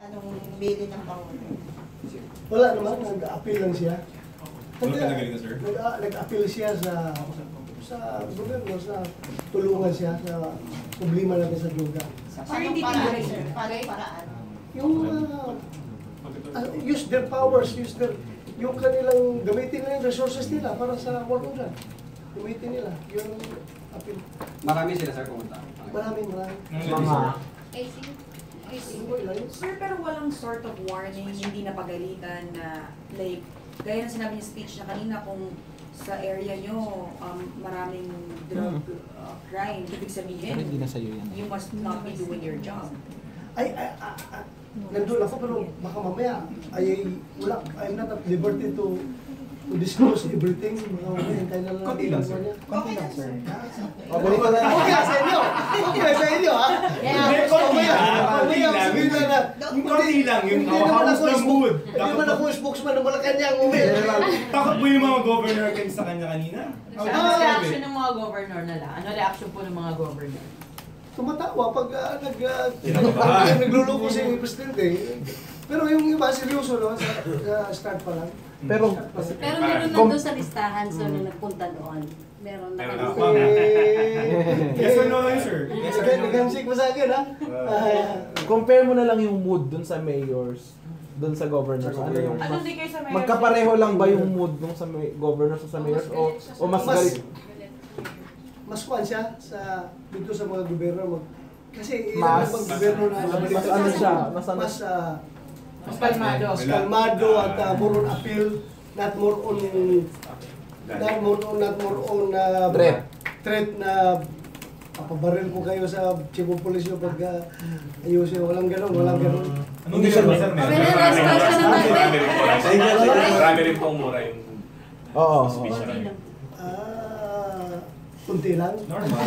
Anong bili ng Pangulo? Wala naman, nag-appeal lang siya. Ano ka nagaling na, sir? Nag-appeal siya sa gobyerno, sa tulungan siya sa problema natin sa droga. Sa paano paraan, sir? Paano paraan? Yung use their powers, yung kanilang gamitin nila yung resources nila para sa war on drugs. Gamitin nila, yung appeal. Marami sila, sir, pumunta. Marami. Mga Sir, pero walang sort of warning, hindi napagalitan na like, gaya ng sinabi niya speech na kanina, kung sa area nyo maraming drug crime, ibig sabihin, hindi na sa'yo yan. you must not be doing your job. Nandun ako pero baka mamaya wala, I'm not at liberty to disclose everything. Baka mamaya hintayin na lang. Konti lang, sir. Okay lang, sir. Okay sa inyo! Okay sa inyo, ha? Konti lang, yung hawas ng mood. Hindi man ako spokesman ng Malacanang. Takot mo yung mga governor kayo sa kanya kanina? Ano reaction ng mga governor nila? Ano reaction po ng mga governor? Tumatawa pag nagluloko si Presidente. Pero yung iba, seryoso no, sa start pa lang. Pero meron na doon sa listahan, so nung nagpunta doon, meron na kami. Yes or no lang, sir? Yes or no? Nag-handshake mo sa akin, ha? compare mo na lang yung mood dun sa mayors, dun sa governors. Ano yung Ano di kayo sa mayor? magkapareho lang ba yung mood nung sa governors sa mayors o mas galit? Mas kuhan siya dito sa mga gobyerno. Kasi Mas- ilang mga gobyerno na mas ano siya, mas ano? Mas kalmado. mas kalmado at more on appeal, not more on threat na papabaril ko kayo sa chief of police yung pag ayusin. Walang ganun. Anong ginawa mo, sir? Marami rin pong mura yung Oo. speech na. Kunti lang. Normal.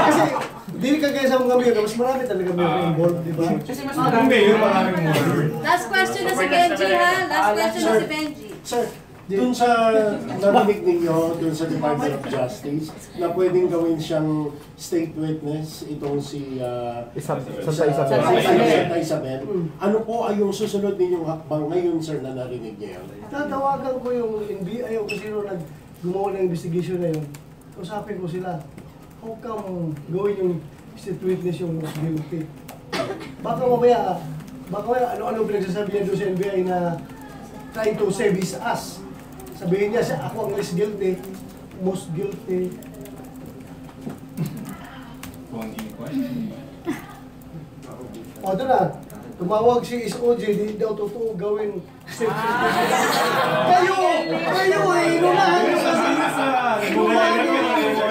Kasi hindi ka kaya sa mga mayor, mas marami talaga mayor involved, di ba? Kasi mas Ang mayor, maraming mura. Last question na si Benji, ha? Last question na si Benji. Sir, dun sa narinig ninyo, dun sa Department of Justice, na pwedeng gawin siyang state witness itong si Santa Isabel. Ano po ay yung susunod ninyong hakbang ngayon, sir, na narinig niyo? Tatawagan ko yung NBI o kung sino gumawa ng investigation na yun. Usapin ko sila. How come gawin yung state witness yung mas guilty? Baka mamaya ano-ano pinagsasabi niya doon sa NBI na trying to save his ass. Sabihin niya, ako ang less guilty, most guilty. O, ito na. Tumawag si SOJ, di daw totoo gawin state witness. Kayo inunahan nyo kasi.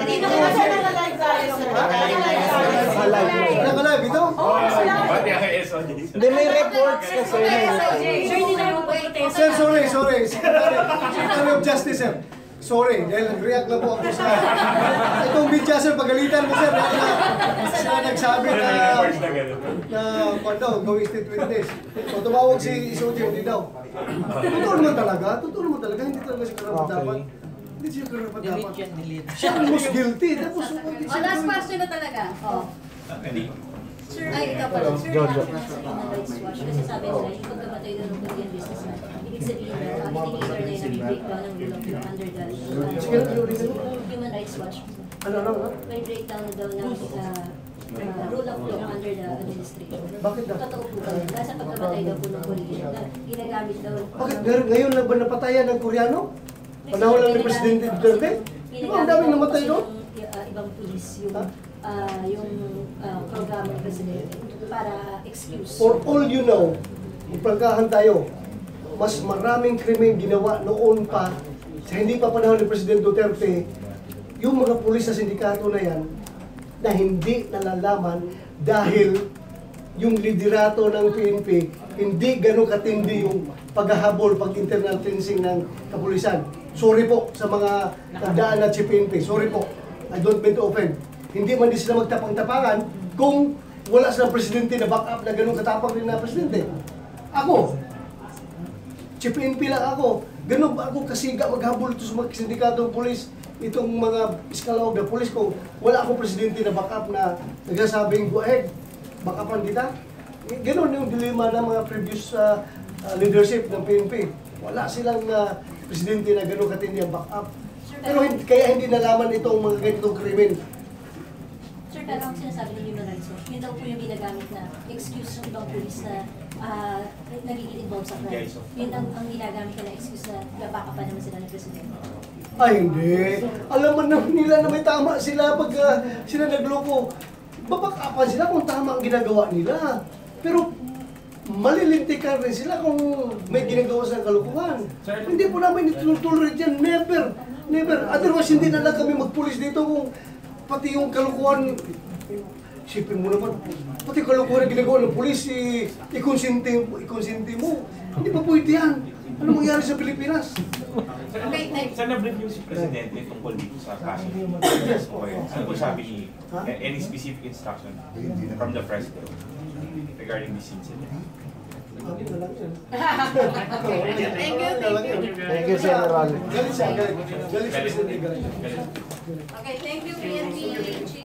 Dito ka ba siya naka-live tayo, sir? Naka-live ito? Pati ang SOD. Hindi, may reports kasi. Sir, hindi naman po Sir, sorry. Secretary of Justice, sir. Sorry, dahil nag-react lang po ako sa... Itong media, sir, pagalitan mo, sir. Sila nagsabi na gawin state witness. So, tumawag si Isoji, hindi daw. Totoo naman talaga, hindi talaga siya karapat-dapat. Hindi siya karapat-dapat. Siya ang most guilty. Tapos, last question na talaga. Sir, ay, ikaw pala. Sir, Jojo. sa Human Rights Watch, kasi sabi nila, yung pagkamatay ng Korean businessman, ibig sabihin na, hindi na yung breakdown ng rule of law under the Human Rights Watch. Ano? May breakdown daw ng rule of law under the administration. Bakit daw? Totoo po ba? Nasa pagkamatay daw po ng Korean, na ginagamit daw. Bakit ngayon lang ba napatayan ng Koreano? Panahon lang ni Presidente Duterte? Di ba ang daming namatay doon? Ibang pulis yung programa ng Presidente para excuse. For all you know, iplangkahan tayo, mas maraming krimen ginawa noon pa sa hindi pa panahon ni Presidente Duterte, yung mga pulis sa sindikato na yan na hindi nalalaman dahil yung liderato ng PNP hindi ganun katindi yung paghahabol, pag-internal cleansing ng kapulisan. Sorry po sa mga tandaan na si PNP. Sorry po. I don't mean to offend. Hindi man din sila magtapang-tapangan kung wala silang presidente na back up na ganun katapang rin na presidente. Ako, si PNP lang ako. Ganun ba ako kasiga maghabol ito sa mga sindikatong polis, itong mga iskalawag na polis kung wala akong presidente na back up na nagsasabing, go ahead, back upan kita. Ganon yung dilema ng mga previous leadership ng PNP. Wala silang presidente na gano'ng katindi ang backup. Pero kaya hindi nalaman itong mga ganitong krimen. Sir, pero ang sinasabi ng Human Rights Watch, yun daw po yung ginagamit na excuse ng ibang pulis na nagiging involved sa crime. Yun ang ginagamit na excuse na baka pa naman sila ng presidente. Ay, hindi. Alam naman nila na may tama sila pag sila nagloko. Babakapan sila kung tama ang ginagawa nila. Pero malilintikan rin sila kung may ginagawa sa kalukuhan. Hindi po namin itulolerate yan. Never. Never. Otherwise, hindi na lang kami magpulis dito kung pati yung kalukuhan. Isipin mo naman, pati kalukuhan na ginagawa ng pulis, ikonsinti mo. Hindi pa pwede yan. Ano mangyari sa Pilipinas? Saan na-brief yung si Presidente tungkol dito sa kaso? Okay. Ano po sabi ni, any specific instruction from the President regarding this incident? Akin na lang yan. Thank you. Thank you, General. Galit siya, galit. Galit siya, galit. Okay, thank you, PNP.